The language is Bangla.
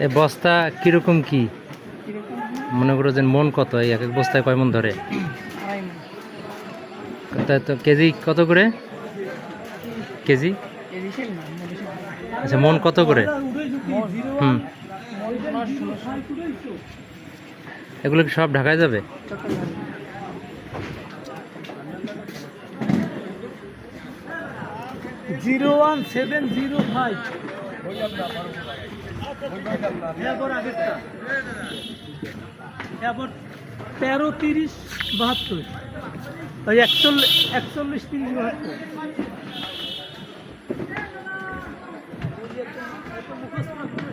এই বস্তা কিরকম কি মনে করো যে মন কত, এই এক এক বস্তায় কয় মন ধরে? তো কেজি কত করে? কেজি আচ্ছা, মন কত করে? এগুলো কি সব ঢাকায় যাবে? জিরো 1705 133072 ওই 413072।